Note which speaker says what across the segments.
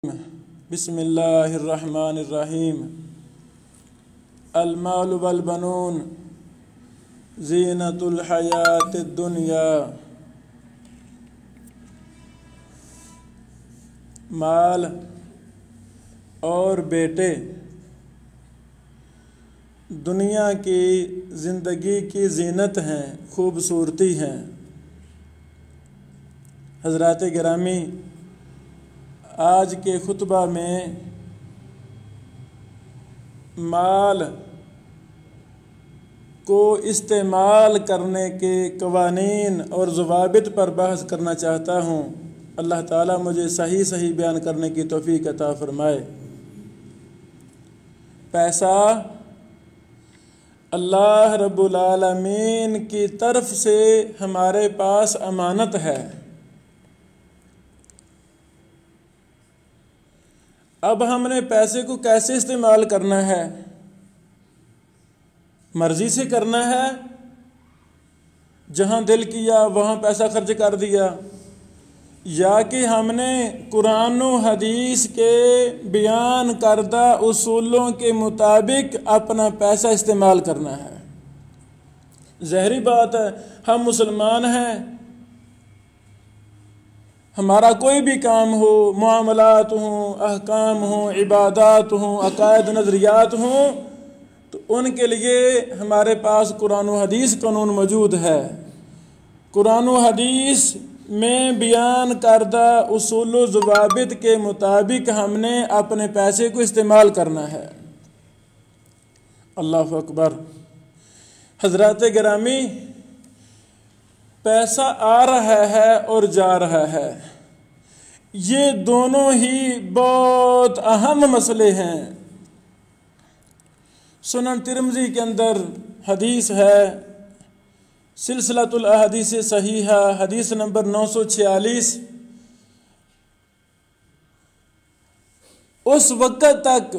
Speaker 1: بسم اللہ الرحمن الرحیم المال والبنون زینت الحیات الدنیا۔ مال اور بیٹے دنیا کی زندگی کی زینت ہیں، خوبصورتی ہیں۔ حضرات گرامی، آج کے خطبہ میں مال کو استعمال کرنے کے قوانین اور ضوابط پر بحث کرنا چاہتا ہوں۔ اللہ تعالیٰ مجھے صحیح بیان کرنے کی توفیق عطا فرمائے۔ پیسہ اللہ رب العالمین کی طرف سے ہمارے پاس امانت ہے۔ اب ہم نے پیسے کو کیسے استعمال کرنا ہے؟ مرضی سے کرنا ہے، جہاں دل کیا وہاں پیسہ خرچ کر دیا، یا کہ ہم نے قرآن و حدیث کے بیان کردہ اصولوں کے مطابق اپنا پیسہ استعمال کرنا ہے؟ ظاہری بات ہے، ہم مسلمان ہیں، ہمارا کوئی بھی کام ہو، معاملات ہوں، احکام ہوں، عبادات ہوں، عقائد نظریات ہوں، تو ان کے لیے ہمارے پاس قرآن و حدیث قانون موجود ہے۔ قرآن و حدیث میں بیان کردہ اصول و ضوابط کے مطابق ہم نے اپنے پیسے کو استعمال کرنا ہے۔ اللہ اکبر۔ حضرات گرامی، پیسہ آ رہا ہے اور جا رہا ہے، یہ دونوں ہی بہت اہم مسئلے ہیں۔ سنن ترمذی کے اندر حدیث ہے، سلسلۃ الاحادیث صحیحہ، حدیث نمبر 946۔ اس وقت تک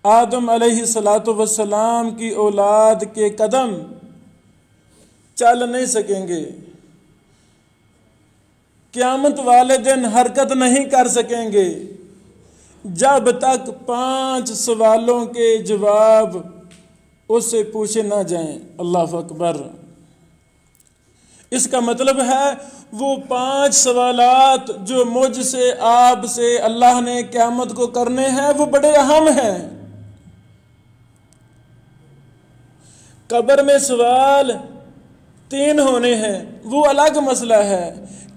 Speaker 1: آدم علیہ السلام کی اولاد کے قدم چل نہیں سکیں گے، قیامت والے دن حرکت نہیں کر سکیں گے، جب تک 5 سوالوں کے جواب اس سے پوچھے نہ جائیں۔ اللہ اکبر۔ اس کا مطلب ہے وہ 5 سوالات جو مجھ سے، آپ سے اللہ نے قیامت کو کرنے ہیں، وہ بڑے اہم ہیں۔ قبر میں سوال 3 ہونے ہیں، وہ الگ مسئلہ ہے۔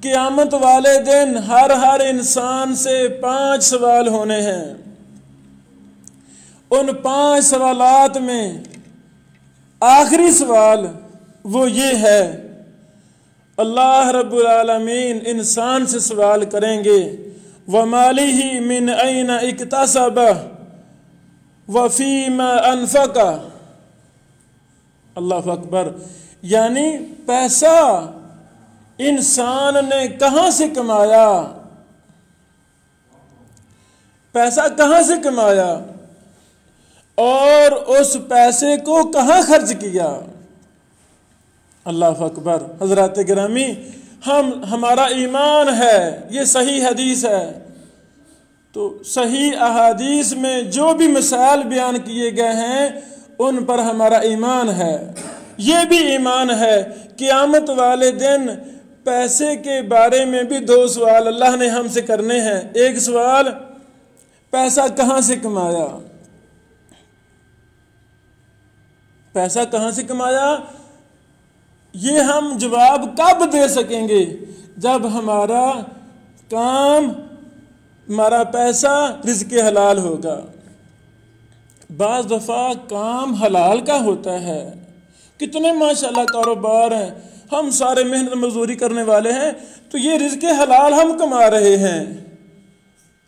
Speaker 1: قیامت والے دن ہر انسان سے 5 سوال ہونے ہیں۔ ان 5 سوالات میں آخری سوال وہ یہ ہے، اللہ رب العالمین انسان سے سوال کریں گے، وَمَالِهِ مِنْ أَيْنَ اكْتَسَبَهُ وَفِيمَا أَنْفَقَهُ۔ اللہ اکبر۔ یعنی پیسہ انسان نے کہاں سے کمایا، پیسہ کہاں سے کمایا اور اس پیسے کو کہاں خرچ کیا۔ اللہ اکبر۔ حضرات گرامی، ہمارا ایمان ہے، یہ صحیح حدیث ہے، تو صحیح احادیث میں جو بھی مسائل بیان کیے گئے ہیں ان پر ہمارا ایمان ہے۔ یہ بھی ایمان ہے، قیامت والے دن پیسے کے بارے میں بھی 2 سوال اللہ نے ہم سے کرنے ہیں۔ ایک سوال، پیسہ کہاں سے کمایا، پیسہ کہاں سے کمایا، یہ ہم جواب کب دے سکیں گے؟ جب ہمارا کام، ہمارا پیسہ رزق حلال ہوگا۔ بعض دفعہ کام حلال کا ہوتا ہے، کتنے ماشاءاللہ کاروبار ہیں، ہم سارے محنت مزدوری کرنے والے ہیں، تو یہ رزق حلال ہم کما رہے ہیں۔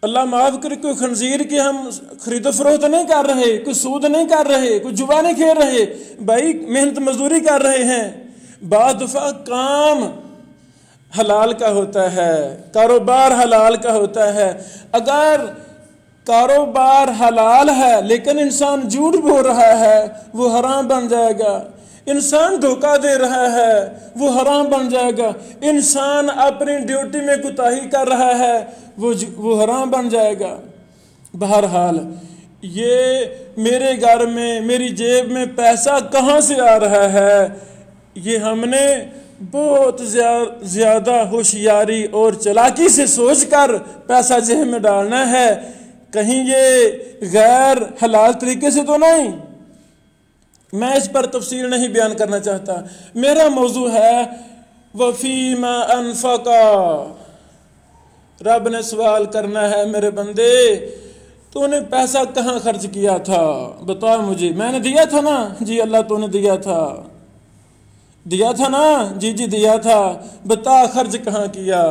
Speaker 1: اللہ معاف کرے، کوئی خنزیر کی ہم خرید و فروخت نہیں کر رہے، کوئی سود نہیں کر رہے، کوئی جوا نہیں کھیل رہے، بھائی محنت مزدوری کر رہے ہیں۔ بعض دفعہ کام حلال کا ہوتا ہے، کاروبار حلال کا ہوتا ہے۔ اگر کاروبار حلال ہے لیکن انسان جھوٹ بول رہا ہے، وہ حرام بن جائے گا۔ انسان دھوکہ دے رہا ہے وہ حرام بن جائے گا، انسان اپنی ڈیوٹی میں کوتاہی کر رہا ہے وہ حرام بن جائے گا۔ بہرحال یہ میرے گھر میں میری جیب میں پیسہ کہاں سے آ رہا ہے، یہ ہم نے بہت زیادہ ہوشیاری اور چالاکی سے سوچ کر پیسہ جیب میں ڈالنا ہے، کہیں یہ غیر حلال طریقے سے تو نہیں۔ میں اس پر تفصیل نہیں بیان کرنا چاہتا، میرا موضوع ہے وَفِيمَا أَنفَقَا۔ رب نے سوال کرنا ہے، میرے بندے تو نے پیسہ کہاں خرچ کیا تھا، بتا مجھے۔ میں نے دیا تھا نا، جی اللہ تو نے دیا تھا نا، جی دیا تھا، بتا خرچ کہاں کیا۔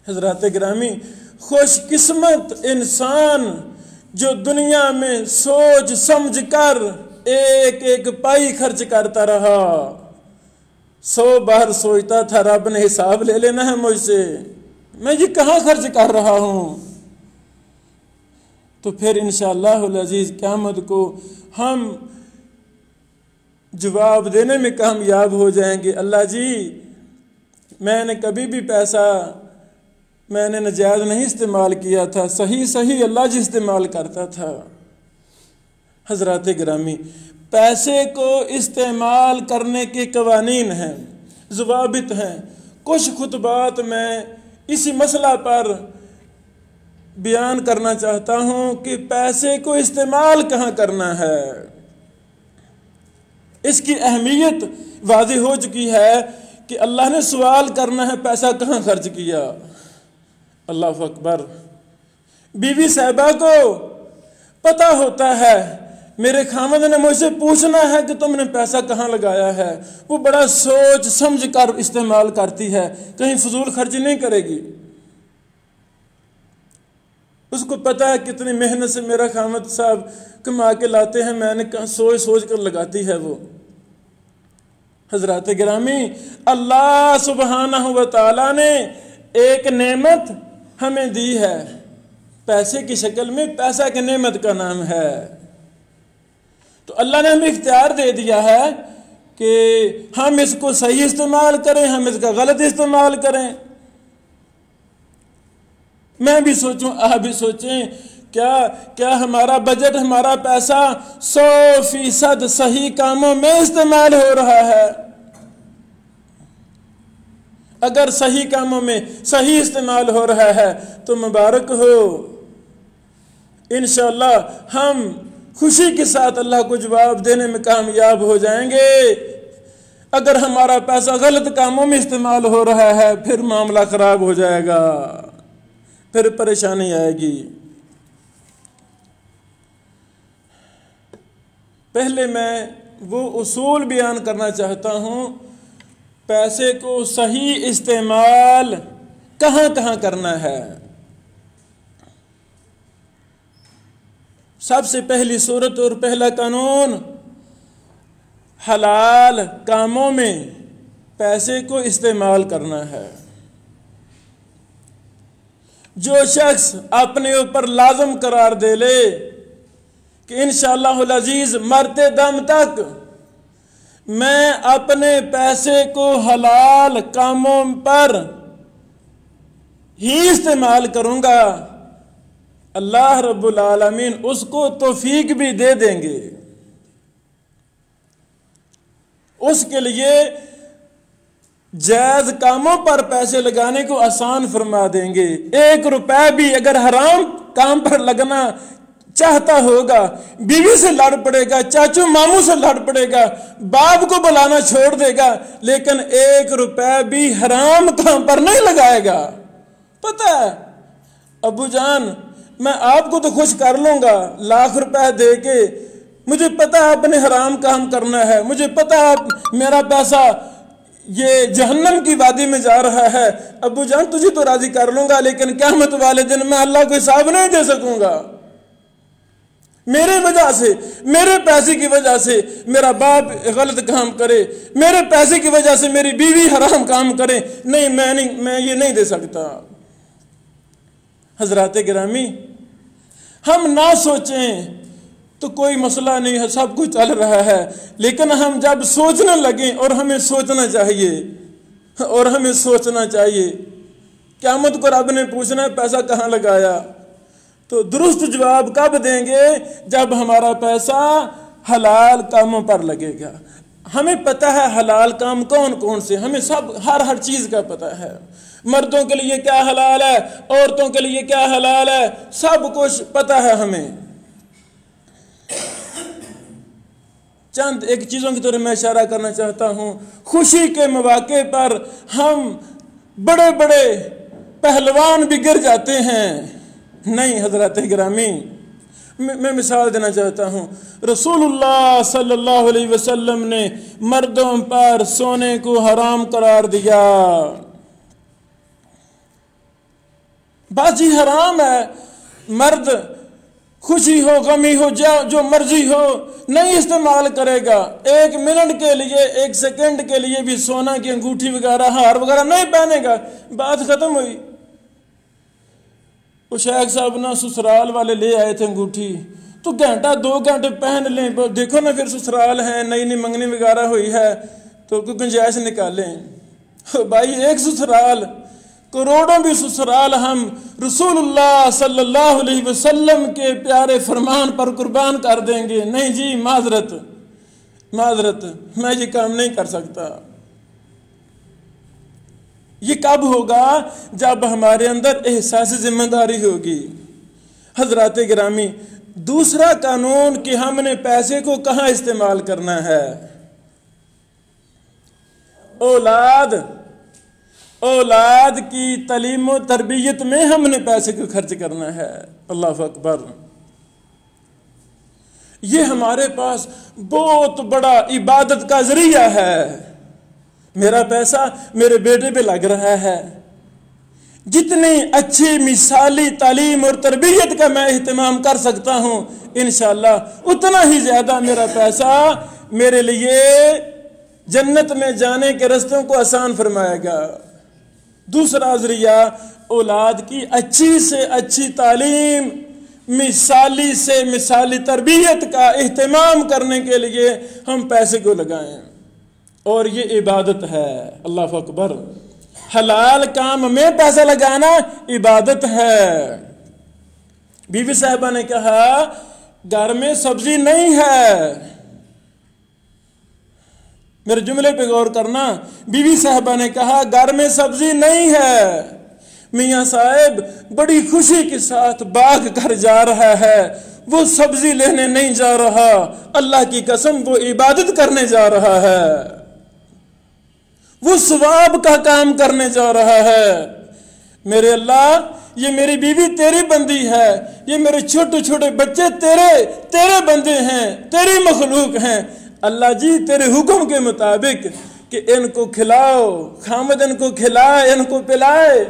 Speaker 1: حضرات گرامی، خوش قسمت انسان جو دنیا میں سوچ سمجھ کر ایک ایک پائی خرچ کرتا رہا، 100 بار سوچتا تھا رب نے حساب لے لینا ہے مجھ سے، میں یہ کہاں خرچ کر رہا ہوں۔ تو پھر انشاءاللہ العزیز قیامت کو ہم جواب دینے میں کامیاب ہو جائیں گے، اللہ جی میں نے کبھی بھی پیسہ میں نے ناجائز نہیں استعمال کیا تھا، صحیح اللہ جی استعمال کرتا تھا۔ حضرات گرامی، پیسے کو استعمال کرنے کے قوانین ہیں، ضوابط ہیں، کچھ خطبات میں اسی مسئلہ پر بیان کرنا چاہتا ہوں کہ پیسے کو استعمال کہاں کرنا ہے۔ اس کی اہمیت واضح ہو چکی ہے کہ اللہ نے سوال کرنا ہے پیسہ کہاں خرچ کیا۔ اللہ اکبر۔ بیوی صاحبہ کو پتہ ہوتا ہے میرے خامد نے مجھ سے پوچھنا ہے کہ تم نے پیسہ کہاں لگایا ہے، وہ بڑا سوچ سمجھ کر استعمال کرتی ہے، کہیں فضول خرچی نہیں کرے گی۔ اس کو پتہ ہے کتنی محنت سے میرا خامد صاحب کما کے لاتے ہیں، میں نے سوچ کر لگاتی ہے وہ۔ حضرات گرامی، اللہ سبحانہ و تعالیٰ نے ایک نعمت ہمیں دی ہے، پیسے کی شکل میں، پیسہ کی نعمت کا نام ہے۔ تو اللہ نے ہمیں اختیار دے دیا ہے کہ ہم اس کو صحیح استعمال کریں، ہم اس کا غلط استعمال کریں۔ میں بھی سوچوں، آپ بھی سوچیں، کیا ہمارا بجٹ، ہمارا پیسہ 100% صحیح کاموں میں استعمال ہو رہا ہے؟ اگر صحیح کاموں میں صحیح استعمال ہو رہا ہے تو مبارک ہو، انشاءاللہ ہم خوشی کے ساتھ اللہ کو جواب دینے میں کامیاب ہو جائیں گے۔ اگر ہمارا پیسہ غلط کاموں میں استعمال ہو رہا ہے پھر معاملہ خراب ہو جائے گا، پھر پریشانی آئے گی۔ پہلے میں وہ اصول بیان کرنا چاہتا ہوں، پیسے کو صحیح استعمال کہاں کہاں کرنا ہے۔ سب سے پہلی صورت اور پہلا قانون، حلال کاموں میں پیسے کو استعمال کرنا ہے۔ جو شخص اپنے اوپر لازم قرار دے لے کہ انشاءاللہ العزیز مرتے دم تک میں اپنے پیسے کو حلال کاموں پر ہی استعمال کروں گا، اللہ رب العالمین اس کو توفیق بھی دے دیں گے، اس کے لیے جائز کاموں پر پیسے لگانے کو آسان فرما دیں گے۔ 1 روپے بھی اگر حرام کام پر لگنا چاہتا ہوگا، بیوی سے لڑ پڑے گا، چاچو ماموں سے لڑ پڑے گا، باپ کو بلانا چھوڑ دے گا، لیکن 1 روپے بھی حرام کام پر نہیں لگائے گا۔ پتہ ہے ابو جان میں آپ کو تو خوش کر لوں گا لاکھ روپے دے کے، مجھے پتہ ہے آپ نے حرام کام کرنا ہے، مجھے پتہ ہے میرا پیسہ یہ جہنم کی وادی میں جا رہا ہے، ابو جان تجھے تو راضی کر لوں گا، لیکن قیامت والے دن میں اللہ کو حساب نہیں دے سکوں گا۔ میرے وجہ سے، میرے پیسے کی وجہ سے میرا باپ غلط کام کرے، میرے پیسے کی وجہ سے میری بیوی حرام کام کرے، نہیں میں یہ نہیں دے سکتا۔ حضرات گرامی، ہم نہ سوچیں تو کوئی مسئلہ نہیں ہے، سب کچھ چل رہا ہے. لیکن ہم جب سوچنے لگیں، اور ہمیں سوچنا چاہیے، قیامت کو رب نے پوچھنا ہے پیسہ کہاں لگایا؟ تو درست جواب کب دیں گے؟ جب ہمارا پیسہ حلال کاموں پر لگے گا. ہمیں پتہ ہے حلال کام کون کون سے، ہمیں سب ہر چیز کا پتہ ہے. مردوں کے لیے کیا حلال ہے، عورتوں کے لیے کیا حلال ہے، سب کچھ پتہ ہے ہمیں. چند ایک چیزوں کی طرف میں اشارہ کرنا چاہتا ہوں. خوشی کے مواقع پر ہم بڑے بڑے پہلوان بھی گر جاتے ہیں. نہیں حضرات گرامی، میں مثال دینا چاہتا ہوں. رسول اللہ صلی اللہ علیہ وسلم نے مردوں پر سونے کو حرام قرار دیا. بازی حرام ہے. مرد خوشی ہو غمی ہو جو مرضی ہو نہیں استعمال کرے گا. 1 منٹ کے لیے 1 سیکنڈ کے لیے بھی سونا کی انگوٹھی وغیرہ ہار وغیرہ نہیں پہنے گا. بات ختم ہوئی. وہ شیخ صاحب نا سسرال والے لے آئے تھے انگوٹھی، تو گھنٹہ 2 گھنٹے پہن لیں، دیکھو نا پھر سسرال ہیں، نئی منگنی وغیرہ ہوئی ہے تو کوئی گنجائش نکالیں. بھائی ایک سسرال، کروڑوں بھی سسرال ہم رسول اللہ صلی اللہ علیہ وسلم کے پیارے فرمان پر قربان کر دیں گے؟ نہیں جی، معذرت، میں یہ کام نہیں کر سکتا. یہ کب ہوگا؟ جب ہمارے اندر احساس ذمہ داری ہوگی. حضرات گرامی، دوسرا قانون کہ ہم نے پیسے کو کہاں استعمال کرنا ہے. اولاد کی تعلیم و تربیت میں ہم نے پیسے کو خرچ کرنا ہے. اللہ اکبر. یہ ہمارے پاس بہت بڑا عبادت کا ذریعہ ہے. میرا پیسہ میرے بیٹے پہ لگ رہا ہے. جتنی اچھی مثالی تعلیم اور تربیت کا میں اہتمام کر سکتا ہوں، انشاءاللہ اتنا ہی زیادہ میرا پیسہ میرے لیے جنت میں جانے کے رستوں کو آسان فرمائے گا. دوسرا ذریعہ، اولاد کی اچھی سے اچھی تعلیم، مثالی سے مثالی تربیت کا اہتمام کرنے کے لیے ہم پیسے کو لگائیں، اور یہ عبادت ہے. اللہ اکبر. حلال کام میں پیسہ لگانا عبادت ہے. بیوی صاحبہ نے کہا گھر میں سبزی نہیں ہے. میرے جملے پہ غور کرنا. بیوی صاحبہ نے کہا گھر میں سبزی نہیں ہے. میاں صاحب بڑی خوشی کے ساتھ باغ گھر جا رہا ہے، وہ سبزی لینے نہیں جا رہا، اللہ کی قسم وہ عبادت کرنے جا رہا ہے، وہ ثواب کا کام کرنے جا رہا ہے. میرے اللہ، یہ میری بیوی تیری بندی ہے، یہ میرے چھوٹے چھوٹے بچے تیرے بندے ہیں، تیری مخلوق ہیں. اللہ جی تیرے حکم کے مطابق کہ ان کو کھلاؤ، خامد ان کو کھلائے، ان کو پلائے،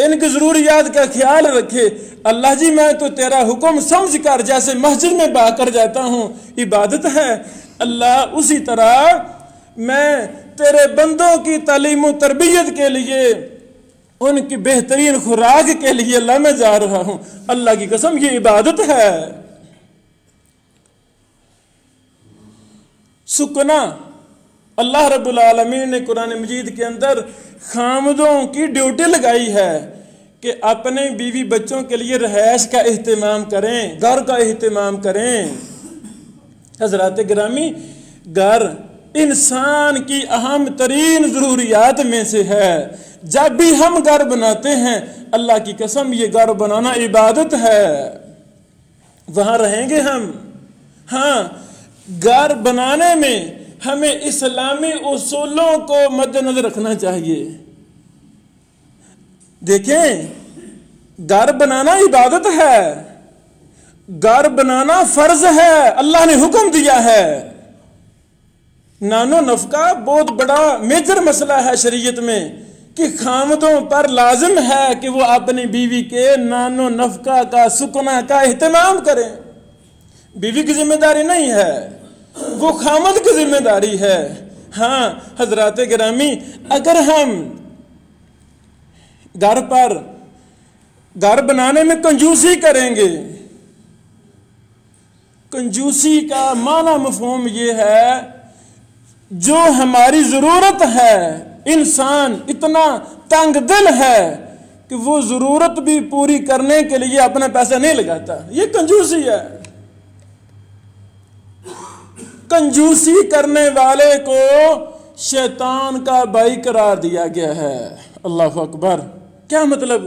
Speaker 1: ان کی ضروریات کا خیال رکھے. اللہ جی میں تو تیرا حکم سمجھ کر جیسے مسجد میں با کر جاتا ہوں، عبادت ہے. اللہ اسی طرح میں تیرے بندوں کی تعلیم و تربیت کے لیے، ان کی بہترین خوراک کے لیے اللہ میں جا رہا ہوں. اللہ کی قسم یہ عبادت ہے. سکنا، اللہ رب العالمین نے قرآن مجید کے اندر خامدوں کی ڈیوٹی لگائی ہے کہ اپنے بیوی بچوں کے لیے رہائش کا اہتمام کریں، گھر کا اہتمام کریں. حضرات گرامی، گھر انسان کی اہم ترین ضروریات میں سے ہے. جب بھی ہم گھر بناتے ہیں، اللہ کی قسم یہ گھر بنانا عبادت ہے. وہاں رہیں گے ہم. ہاں، گھر بنانے میں ہمیں اسلامی اصولوں کو مد نظر رکھنا چاہیے. دیکھیں، گھر بنانا عبادت ہے، گھر بنانا فرض ہے، اللہ نے حکم دیا ہے. نان و نفقہ بہت بڑا میجر مسئلہ ہے شریعت میں کہ خامدوں پر لازم ہے کہ وہ اپنی بیوی کے نان و نفقہ کا، سکنا کا اہتمام کریں. بیوی کی ذمہ داری نہیں ہے، وہ خامد کی ذمہ داری ہے. ہاں حضرات گرامی، اگر ہم گھر بنانے میں کنجوسی کریں گے، کنجوسی کا معنی مفہوم یہ ہے جو ہماری ضرورت ہے، انسان اتنا تنگ دل ہے کہ وہ ضرورت بھی پوری کرنے کے لیے اپنا پیسہ نہیں لگاتا، یہ کنجوسی ہے۔ کنجوسی کرنے والے کو شیطان کا بھائی قرار دیا گیا ہے۔ اللہ اکبر! کیا مطلب؟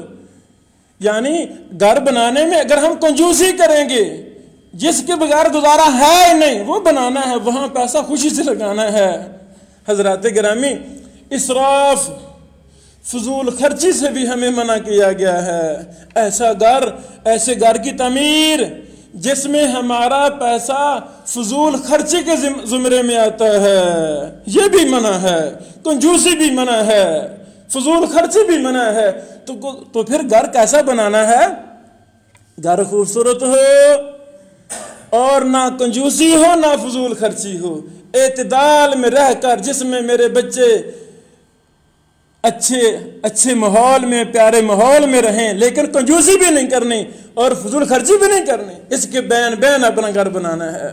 Speaker 1: یعنی گھر بنانے میں اگر ہم کنجوسی کریں گے، جس کے بغیر گزارا ہے ہی نہیں وہ بنانا ہے، وہاں پیسہ خوشی سے لگانا ہے۔ حضرات گرامی، اسراف، فضول خرچی سے بھی ہمیں منع کیا گیا ہے۔ ایسے گھر کی تعمیر جس میں ہمارا پیسہ فضول خرچی کے زمرے میں آتا ہے، یہ بھی منع ہے۔ کنجوسی بھی منع ہے، فضول خرچی بھی منع ہے۔ تو پھر گھر کیسا بنانا ہے؟ گھر خوبصورت ہو اور نہ کنجوسی ہو نہ فضول خرچی ہو، اعتدال میں رہ کر، جس میں میرے بچے اچھے ماحول میں، پیارے ماحول میں رہیں، لیکن کنجوسی بھی نہیں کرنی اور فضول خرچی بھی نہیں کرنی، اس کے بین اپنا گھر بنانا ہے۔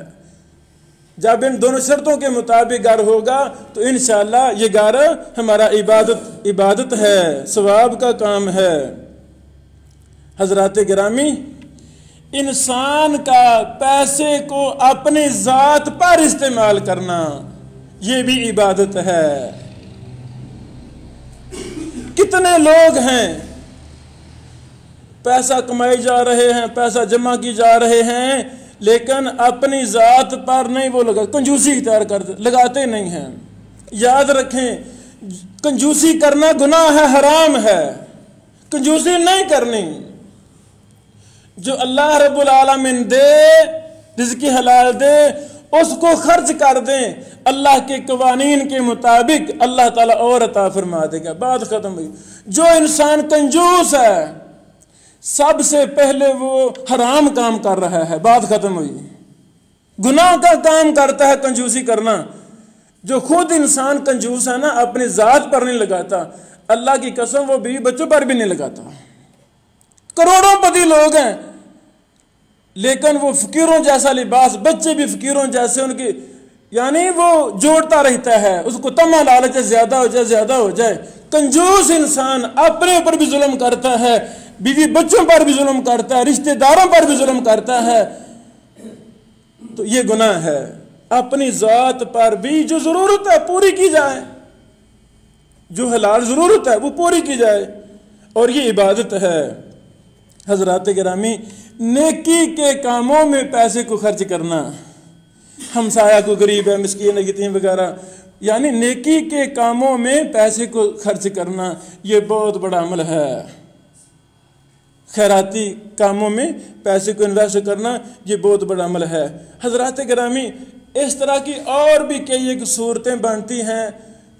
Speaker 1: جب ان دونوں شرطوں کے مطابق گھر ہوگا تو انشاءاللہ یہ گھر ہمارا عبادت ہے، ثواب کا کام ہے۔ حضرات گرامی، انسان کا پیسے کو اپنی ذات پر استعمال کرنا یہ بھی عبادت ہے۔ کتنے لوگ ہیں پیسہ کمائے جا رہے ہیں، پیسہ جمع کی جا رہے ہیں، لیکن اپنی ذات پر نہیں وہ کنجوسی اختیار کرتے، لگاتے نہیں ہیں۔ یاد رکھیں، کنجوسی کرنا گناہ ہے، حرام ہے، کنجوسی نہیں کرنی۔ جو اللہ رب العالمین دے، رزق حلال دے، اس کو خرچ کر دیں اللہ کے قوانین کے مطابق، اللہ تعالیٰ اور عطا فرما دے گا۔ بات ختم ہوئی۔ جو انسان کنجوس ہے سب سے پہلے وہ حرام کام کر رہا ہے، بات ختم ہوئی۔ گناہ کا کام کرتا ہے کنجوسی کرنا۔ جو خود انسان کنجوس ہے نا، اپنی ذات پر نہیں لگاتا، اللہ کی قسم وہ بیوی بچوں پر بھی نہیں لگاتا۔ کروڑوں پتی لوگ ہیں لیکن وہ فقیروں جیسا لباس، بچے بھی فقیروں جیسے، ان کی یعنی وہ جوڑتا رہتا ہے، اس کو تمنا لالچ زیادہ ہو جائے۔ کنجوس انسان اپنے اوپر بھی ظلم کرتا ہے، بیوی بچوں پر بھی ظلم کرتا ہے، رشتہ داروں پر بھی ظلم کرتا ہے، تو یہ گناہ ہے۔ اپنی ذات پر بھی جو ضرورت ہے پوری کی جائے، جو حلال ضرورت ہے وہ پوری کی جائے، اور یہ عبادت ہے۔ حضرات گرامی، نیکی کے کاموں میں پیسے کو خرچ کرنا، ہمسایہ کو، غریب ہے، مسکین ہے، یتیم وغیرہ، یعنی نیکی کے کاموں میں پیسے کو خرچ کرنا یہ بہت بڑا عمل ہے۔ خیراتی کاموں میں پیسے کو انویسٹ کرنا یہ بہت بڑا عمل ہے۔ حضرات گرامی، اس طرح کی اور بھی کئی ایک صورتیں بنتی ہیں،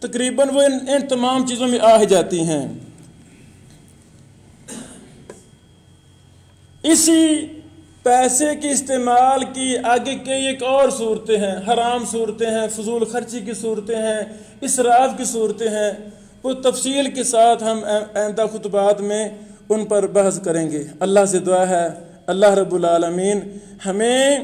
Speaker 1: تقریباً وہ ان تمام چیزوں میں آ جاتی ہیں۔ اسی پیسے کے استعمال کی آگے کئی ایک اور صورتیں ہیں، حرام صورتیں ہیں، فضول خرچی کی صورتیں ہیں، اسراف کی صورتیں ہیں، وہ تفصیل کے ساتھ ہم آئندہ خطبات میں ان پر بحث کریں گے۔ اللہ سے دعا ہے اللہ رب العالمین ہمیں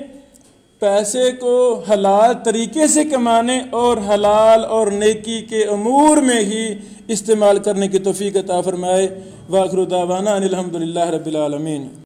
Speaker 1: پیسے کو حلال طریقے سے کمانے اور حلال اور نیکی کے امور میں ہی استعمال کرنے کی توفیق عطا فرمائے۔ وآخر دعوانا ان الحمدللہ رب العالمین۔